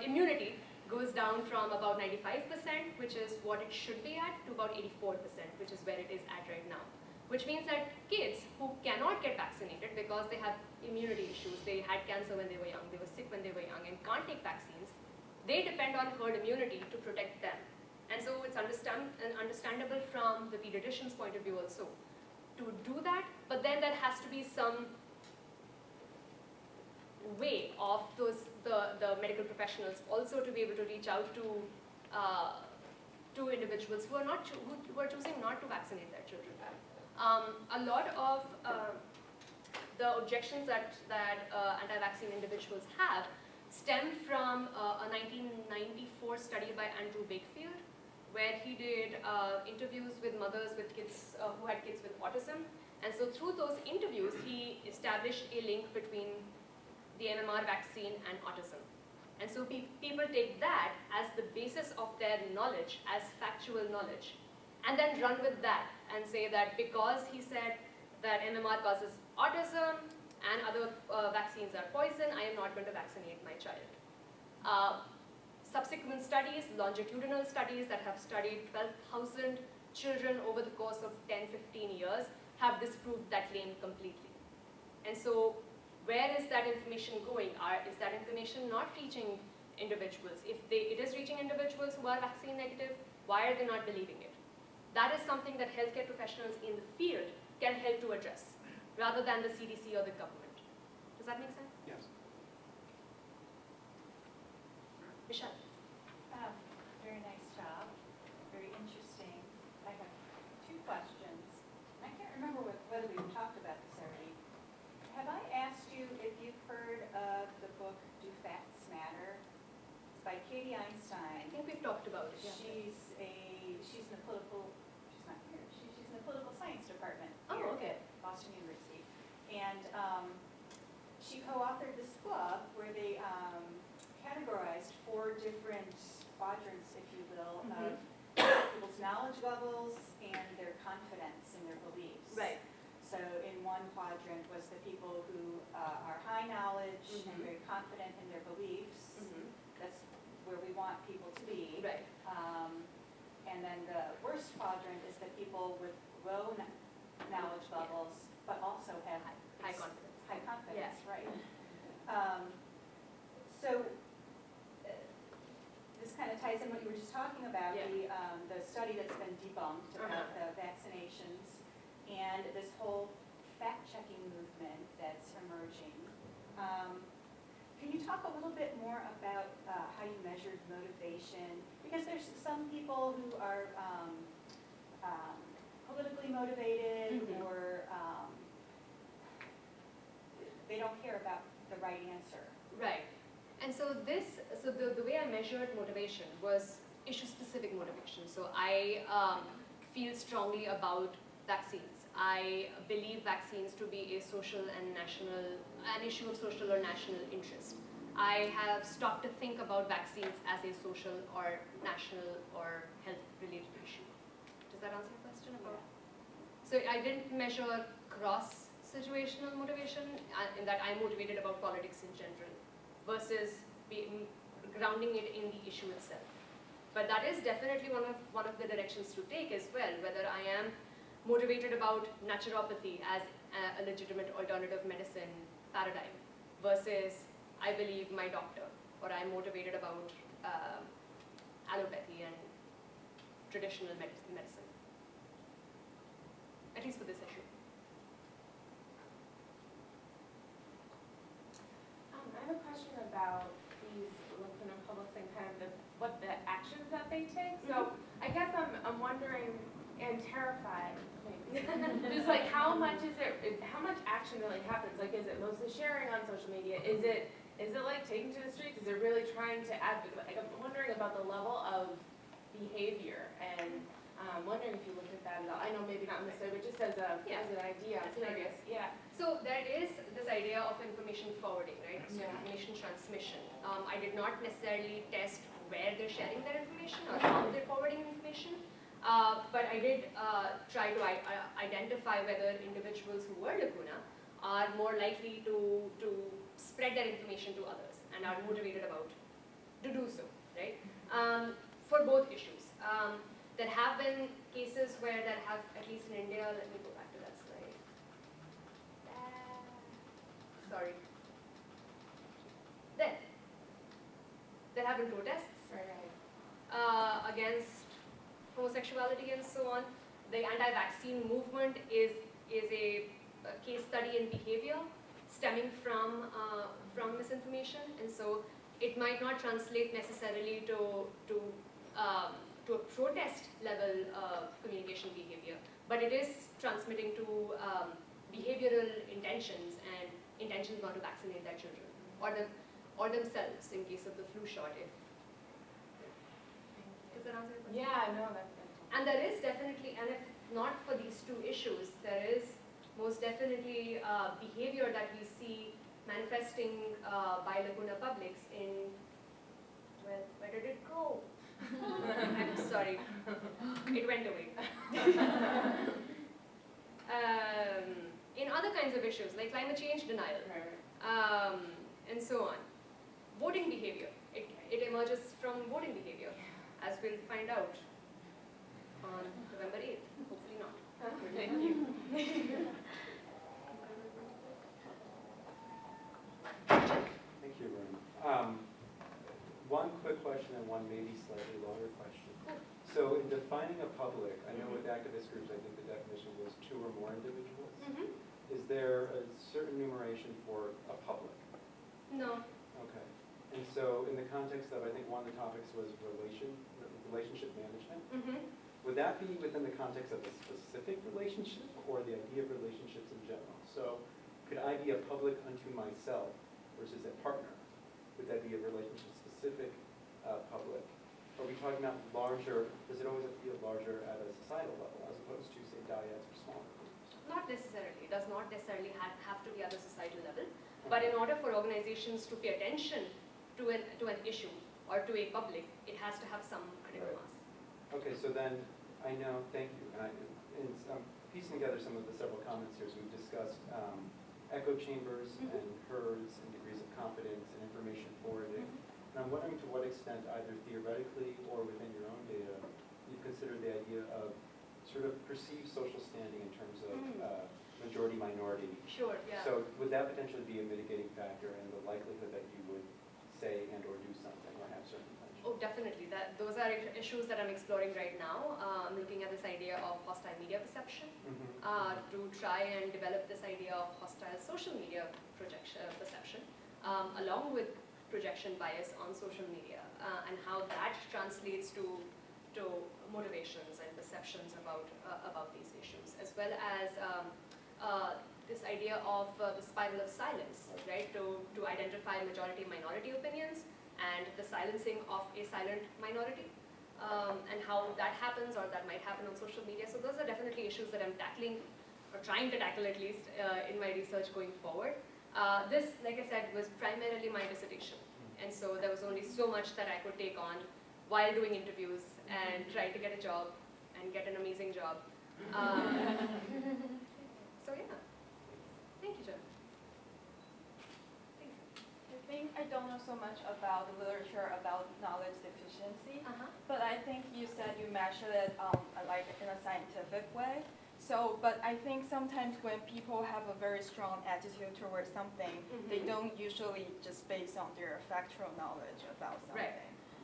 immunity goes down from about 95%, which is what it should be at, to about 84%, which is where it is at right now. Which means that kids who cannot get vaccinated because they have immunity issues, they had cancer when they were young, they were sick when they were young, and can't take vaccines, they depend on herd immunity to protect them. And so it's understandable from the pediatrician's point of view also to do that, but then there has to be some way of the medical professionals also to be able to reach out to individuals who are choosing not to vaccinate their children. A lot of the objections that anti-vaccine individuals have stem from a 1994 study by Andrew Wakefield, where he did interviews with mothers with kids who had kids with autism. And so through those interviews, he established a link between the MMR vaccine and autism. And so people take that as the basis of their knowledge, as factual knowledge, and then run with that and say that because he said that MMR causes autism and other vaccines are poison, I am not going to vaccinate my child. Subsequent studies, longitudinal studies that have studied 12,000 children over the course of 10-15 years have disproved that claim completely. And so where is that information going? Is that information not reaching individuals? If it is reaching individuals who are vaccine negative, why are they not believing it? That is something that healthcare professionals in the field can help to address, rather than the CDC or the government. Does that make sense? Yes. Michelle? Very nice job, very interesting. I have 2 questions. I can't remember whether we've talked about this already. Have I asked you if you've heard of the book Do Facts Matter? It's by Katie I Einstein. think we've talked about it. Yeah. She's in the political, she's not here, she's in the political science department Oh, here okay. at Boston University. And she co-authored this book where they categorize 4 different quadrants, if you will, Mhm. of people's knowledge levels and their confidence in their beliefs. Right. So in one quadrant was the people who are high knowledge and Mhm. very confident in their beliefs. Mhm. That's where we want people to be. Right. And then the worst quadrant is the people with low knowledge levels, but also have High confidence. high confidence, Yeah. right. So this kind of ties in what you were just talking about, Yeah. the study that's been debunked about the vaccinations and this whole fact-checking movement that's emerging. Can you talk a little bit more about how you measured motivation? Because there's some people who are politically motivated Mhm. or they don't care about the right answer. Right. And so the way I measured motivation was issue-specific motivation. So I feel strongly about vaccines. I believe vaccines to be a social and an issue of social or national interest. I have stopped to think about vaccines as a social or national or health-related issue. Does that answer your question about? So I didn't measure cross-situational motivation in that I'm motivated about politics in general versus grounding it in the issue itself. But that is definitely one of the directions to take as well, whether I am motivated about naturopathy as a legitimate alternative medicine paradigm versus I believe my doctor, or I'm motivated about allopathy and traditional medicine, at least for this issue. I have a question about these LACUNA publics and kind of what the actions that they take. So I guess I'm wondering and terrified, maybe, just like how much action really happens? Like, is it mostly sharing on social media? Is it like taking to the streets? Is it really trying to advocate? Like, I'm wondering about the level of behavior, and wondering if you looked at that at all. I know maybe not necessarily, but just as an idea. I'm curious. Yeah. So there is this idea of information forwarding, right? So Yeah. information transmission. I did not necessarily test where they're sharing their information or how they're forwarding information, but I did try to identify whether individuals who were LACUNA are more likely to spread their information to others and are motivated about to do so, right? For both issues. There have been cases where that have, at least in India, let me go back to that slide. Sorry. There have been protests against homosexuality and so on. The anti-vaccine movement is a case study in behavior stemming from misinformation, and so it might not translate necessarily to a protest level communication behavior, but it is transmitting to behavioral intentions and intentions not to vaccinate their children or themselves in case of the flu shot. Does that answer your question? Yeah, no, that's And there is definitely, and if not for these two issues, there is most definitely behavior that we see manifesting by LACUNA publics in, well, where did it go? I'm sorry, it went away. In other kinds of issues like climate change denial, and so on. Voting behavior, it emerges from voting behavior, as we'll find out on November 8th, hopefully not. Thank you. Thank you, Arun. One quick question and one maybe slightly longer question. So in defining a public, I know with activist groups, I think the definition was 2 or more individuals. Is there a certain numeration for a public? No. Okay. And so in the context of, I think one of the topics was relationship management. Would that be within the context of a specific relationship or the idea of relationships in general? So could I be a public unto myself versus a partner? Would that be a relationship-specific public? Are we talking about larger, does it always have to be a larger at a societal level as opposed to, say, dyads or smaller groups? Not necessarily. It does not necessarily have to be at the societal level. But in order for organizations to pay attention to an issue, or to a public, it has to have some critical Right. mass. Okay, so then, I know, thank you, and piecing together some of the several comments here, so we've discussed echo chambers Mhm. and herds and degrees of confidence and information forwarding. And I'm wondering to what extent, either theoretically or within your own data, you've considered the idea of sort of perceived social standing in terms of majority-minority. Sure, yeah. So would that potentially be a mitigating factor in the likelihood that you would say and or do something or have certain intentions? Oh, definitely. Those are issues that I'm exploring right now. I'm looking at this idea of hostile media perception to try and develop this idea of hostile social media perception, along with projection bias on social media, and how that translates to motivations and perceptions about these issues, as well as this idea of the spiral of silence, right? To identify majority-minority opinions and the silencing of a silent minority, and how that happens or that might happen on social media. So those are definitely issues that I'm tackling, or trying to tackle at least, in my research going forward. This, like I said, was primarily my dissertation, and so there was only so much that I could take on while doing interviews and try to get a job and get an amazing job. So yeah, thank you, Jen. I think I don't know so much about the literature about knowledge deficiency, but I think you said you measured it like in a scientific way. So, but I think sometimes when people have a very strong attitude towards something, they don't usually just base on their factual knowledge about something. Right.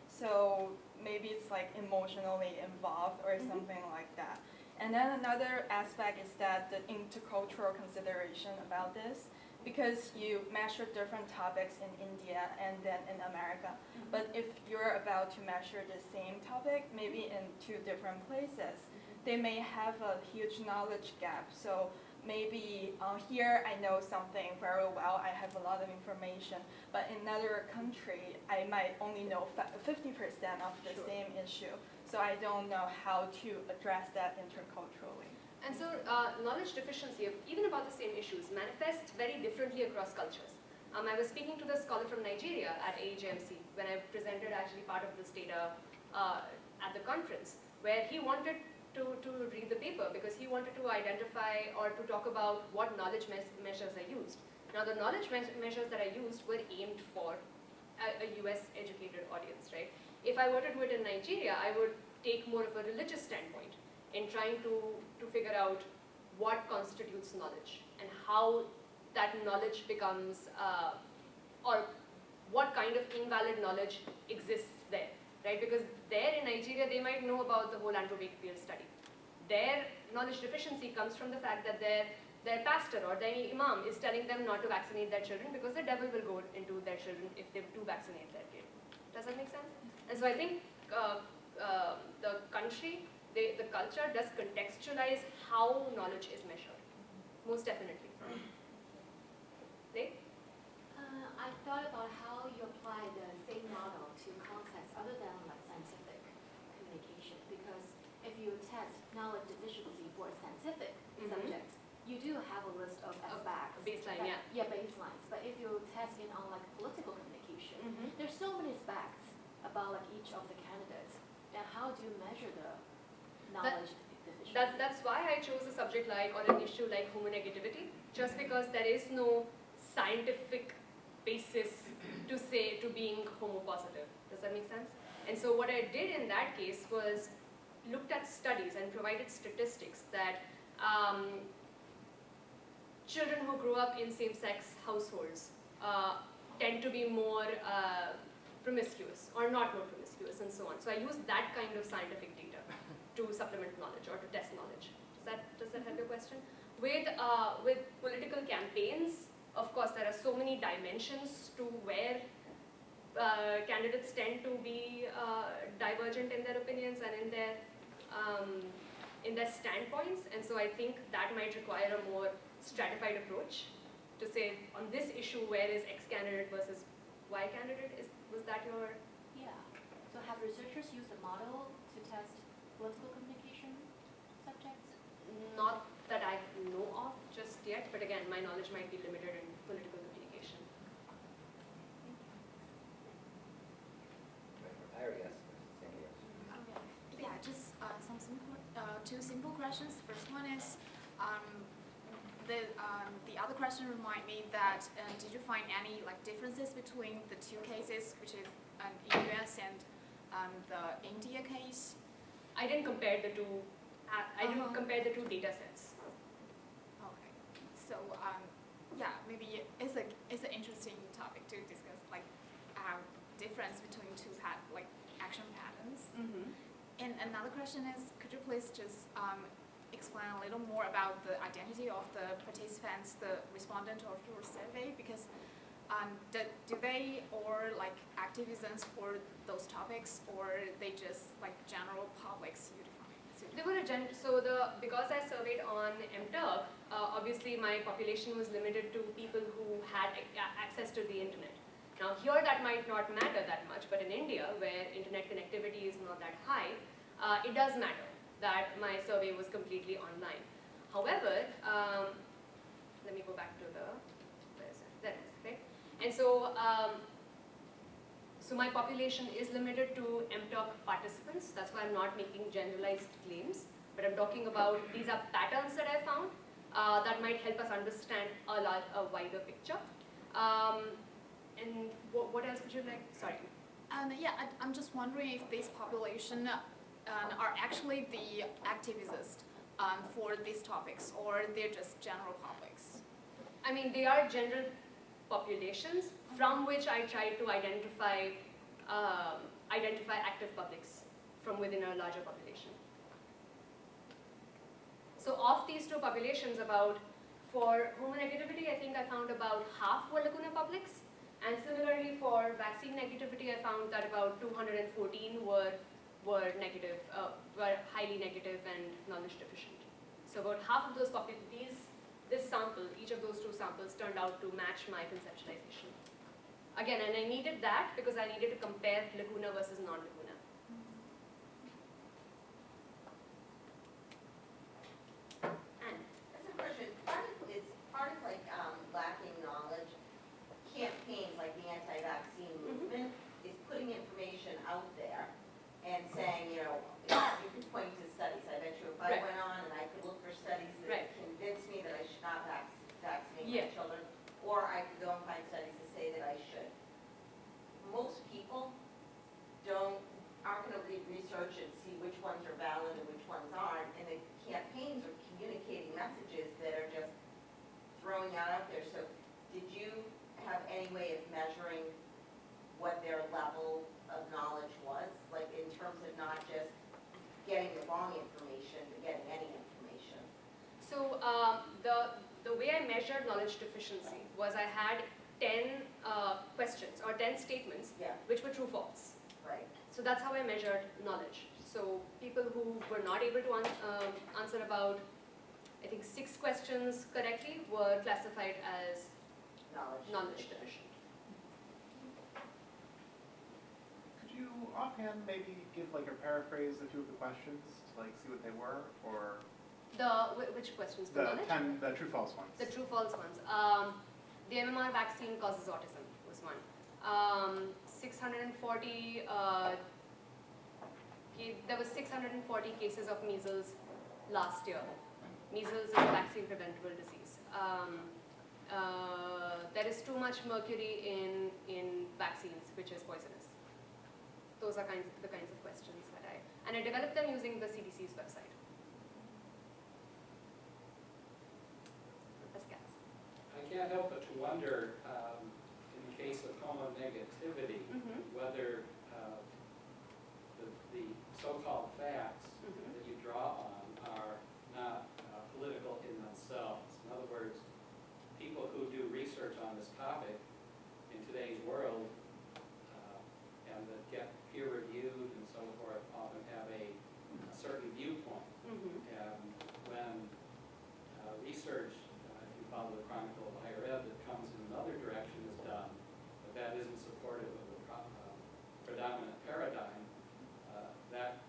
So maybe it's like emotionally involved or something like that. And then another aspect is that the intercultural consideration about this, because you measure different topics in India and then in America. But if you're about to measure the same topic, maybe in two different places, they may have a huge knowledge gap. So maybe here I know something very well, I have a lot of information, but in another country, I might only know 50% of the same issue. So I don't know how to address that interculturally. And so knowledge deficiency, even about the same issues, manifests very differently across cultures. I was speaking to the scholar from Nigeria at AHMC when I presented actually part of this data at the conference, where he wanted to read the paper because he wanted to identify or to talk about what knowledge measures are used. Now the knowledge measures that I used were aimed for a US educated audience, right? If I were to do it in Nigeria, I would take more of a religious standpoint in trying to figure out what constitutes knowledge and how that knowledge becomes, or what kind of invalid knowledge exists there, right? Because there in Nigeria, they might know about the whole anthropic study. Their knowledge deficiency comes from the fact that their pastor or their imam is telling them not to vaccinate their children because the devil will go into their children if they do vaccinate their kid. Does that make sense? And so I think the country, the culture does contextualize how knowledge is measured, most definitely. Right? I thought about how you apply the same model to context other than like scientific communication, because if you test knowledge deficiency for a scientific subject, you do have a list of aspects. A baseline, that, yeah, baselines. But if you test it on like political communication, there's so many aspects about like each of the candidates. And how do you measure the knowledge deficiency? That's why I chose a subject like, or an issue like homonegativity, just because there is no scientific basis to being homopositive. Does that make sense? And so what I did in that case was looked at studies and provided statistics that children who grow up in same-sex households tend to be more promiscuous or not more promiscuous and so on. So I used that kind of scientific data to supplement knowledge or to test knowledge. Does that help your question? With political campaigns, of course, there are so many dimensions to where candidates tend to be divergent in their opinions and in their standpoints, and so I think that might require a more stratified approach to say on this issue where is X candidate versus Y candidate. Was that your? Yeah. So have researchers used a model to test political communication subjects? Not that I know of just yet, but again, my knowledge might be limited in political communication. questions. First one is, the other question remind me that did you find any like differences between the two cases, which is US and the India case? I didn't compare the two. I didn't compare the two data sets. Okay, so yeah, maybe it's an interesting topic to discuss, like difference between two action patterns. And another question is, could you please just explain a little more about the identity of the participants, the respondent of your survey? Because do they or like activisms for those topics, or they just like general publics you define? They were because I surveyed on MTurk, obviously my population was limited to people who had access to the internet. Now here that might not matter that much, but in India, where internet connectivity is not that high, it does matter that my survey was completely online. However, let me go back to where is it? There it is, right? And so, so my population is limited to MTurk participants. That's why I'm not making generalized claims, but I'm talking about these are patterns that I found that might help us understand a wider picture. And what else would you like? Sorry. Yeah, I'm just wondering if this population are actually the activists for these topics, or they're just general publics. I mean, they are general populations from which I try to identify active publics from within a larger population. So of these two populations, for homonegativity, I think I found about half were LACUNA publics, and similarly for vaccine negativity, I found that about 214 were negative, were highly negative and knowledge deficient. So about half of those this sample, each of those two samples turned out to match my conceptualization. Again, and I needed that because I needed to compare LACUNA versus non-LACUNA. And That's a question. Part of like lacking knowledge. Campaigns like the anti-vaccine movement is putting information out there and saying, you can point to studies. I bet you if I went on and I could look for studies that convince me that I should not vaccinate my children, or I could go and find studies that say that I should. Most people aren't going to read research and see which ones are valid and which ones aren't, and the campaigns are communicating messages that are just throwing out there. So did you have any way of measuring what their level of knowledge was, like in terms of not just getting the wrong information, but getting any information? so the way I measured knowledge deficiency was I had 10 questions or 10 statements which were true-false. Right. So that's how I measured knowledge. So people who were not able to answer about, I think, 6 questions correctly were classified as knowledge deficient. Could you offhand maybe give like a paraphrase a few of the questions to like see what they were, or Which questions? the true-false ones? The true-false ones. The MMR vaccine causes autism was one. 640. There was 640 cases of measles last year. Measles is a vaccine-preventable disease. There is too much mercury in vaccines, which is poisonous. Those are the kinds of questions that I developed them using the CDC's website. Let's guess. I can't help but to wonder, in the case of homonegativity, whether the so-called facts that you draw on are not political in themselves. In other words, people who do research on this topic in today's world and that get peer-reviewed and so forth often have a certain viewpoint. And when research, if you follow the chronicle of higher ed, that comes in another direction is done, but that isn't supportive of the predominant paradigm, that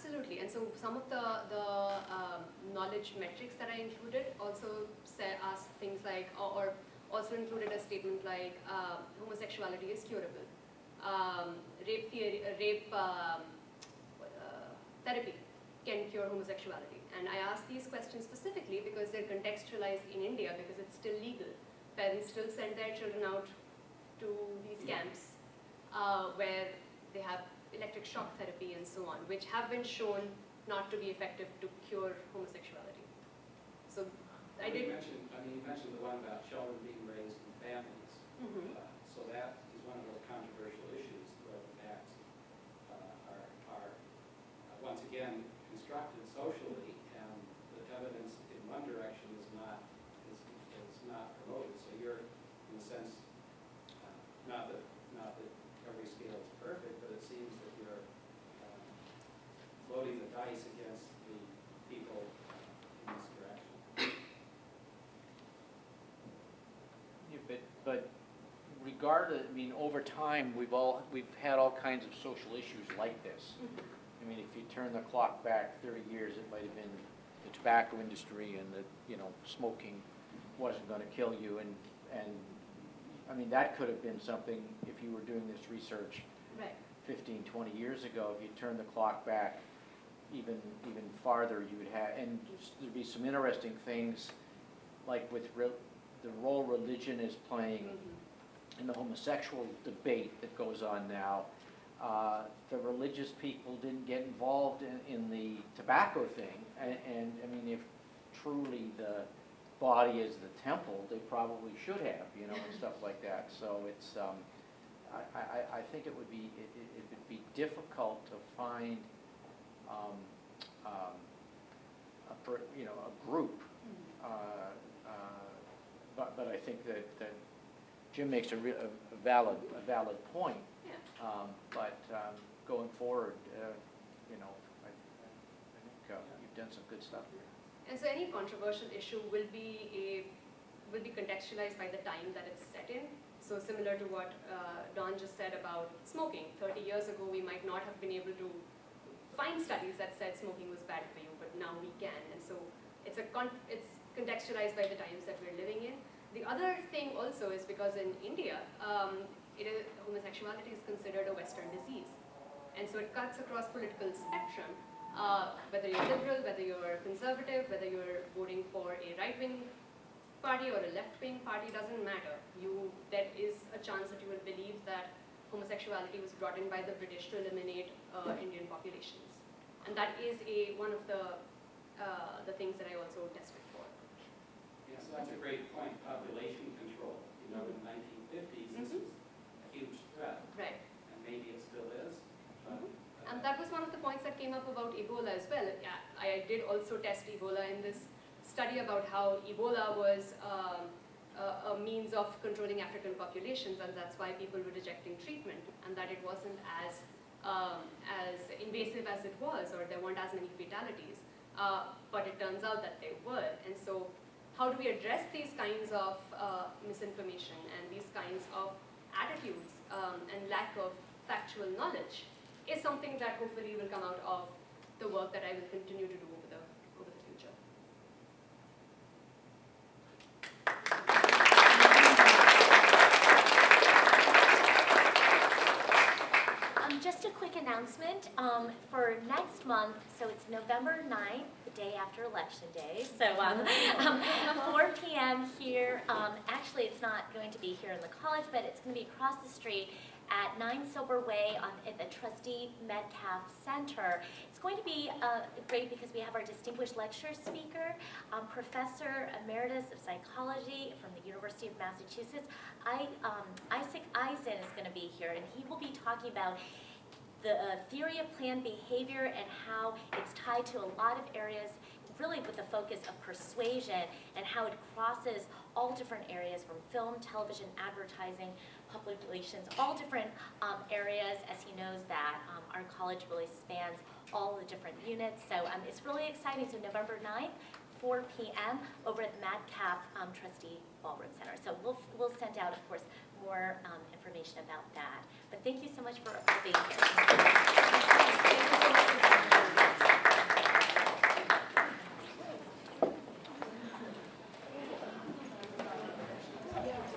Absolutely, and so some of the knowledge metrics that I included also ask things like, or also included a statement like homosexuality is curable, rape therapy can cure homosexuality, and I ask these questions specifically because they're contextualized in India because it's still legal. Parents still send their children out to these camps where they have electric shock therapy and so on, which have been shown not to be effective to cure homosexuality. So I did. You mentioned the one about children being raised in families. So that is one of those controversial issues where the facts are once again constructed socially, and the evidence in one direction is not promoted. So you're, in a sense, not that every scale is perfect, but it seems that you're loading the dice against the people in this direction. Yeah, but regardless, I mean, over time, we've had all kinds of social issues like this. I mean, if you turn the clock back 30 years, it might have been the tobacco industry and that, smoking wasn't going to kill you, and I mean, that could have been something if you were doing this research Right. 15, 20 years ago. If you turn the clock back even farther, you would have, and there'd be some interesting things like with the role religion is playing in the homosexual debate that goes on now. The religious people didn't get involved in the tobacco thing, and I mean, if truly the body is the temple, they probably should have, and stuff like that. So it's, I think it would be difficult to find a group, but I think that Jim makes a valid point. Yeah. But going forward, I think you've done some good stuff here. And so any controversial issue will be contextualized by the time that it's set in. So similar to what Don just said about smoking. 30 years ago, we might not have been able to find studies that said smoking was bad for you, but now we can. And so it's contextualized by the times that we're living in. The other thing also is because in India, homosexuality is considered a Western disease. And so it cuts across political spectrum. Whether you're liberal, whether you're conservative, whether you're voting for a right-wing party or a left-wing party, doesn't matter. There is a chance that you will believe that homosexuality was brought in by the British to eliminate Indian populations. And that is one of the things that I also tested for. Yeah, so that's a great point, population control. In the 1950s, this was a huge threat. Right. And maybe it still is. But, And that was one of the points that came up about Ebola as well. Yeah, I did also test Ebola in this study about how Ebola was a means of controlling African populations, and that's why people were rejecting treatment, and that it wasn't as invasive as it was, or there weren't as many fatalities. But it turns out that they were. And so how do we address these kinds of misinformation and these kinds of attitudes and lack of factual knowledge is something that hopefully will come out of the work that I will continue to do over the future. Just a quick announcement for next month. So it's November 9th, the day after Election Day. So 4 p.m. here. Actually, it's not going to be here in the college, but it's going to be across the street at 9 Silver Way at the Trustee Metcalf Center. It's going to be great because we have our distinguished lecture speaker, Professor Emeritus of Psychology from the University of Massachusetts. Isaac Eisen is going to be here, and he will be talking about the theory of planned behavior and how it's tied to a lot of areas, really with the focus of persuasion and how it crosses all different areas from film, television, advertising, public relations, all different areas, as he knows that our college really spans all the different units. So it's really exciting. So November 9th, 4 p.m. over at the Metcalf Trustee Ballroom Center. So we'll send out, of course, more information about that. But thank you so much for being here. Thank you so much.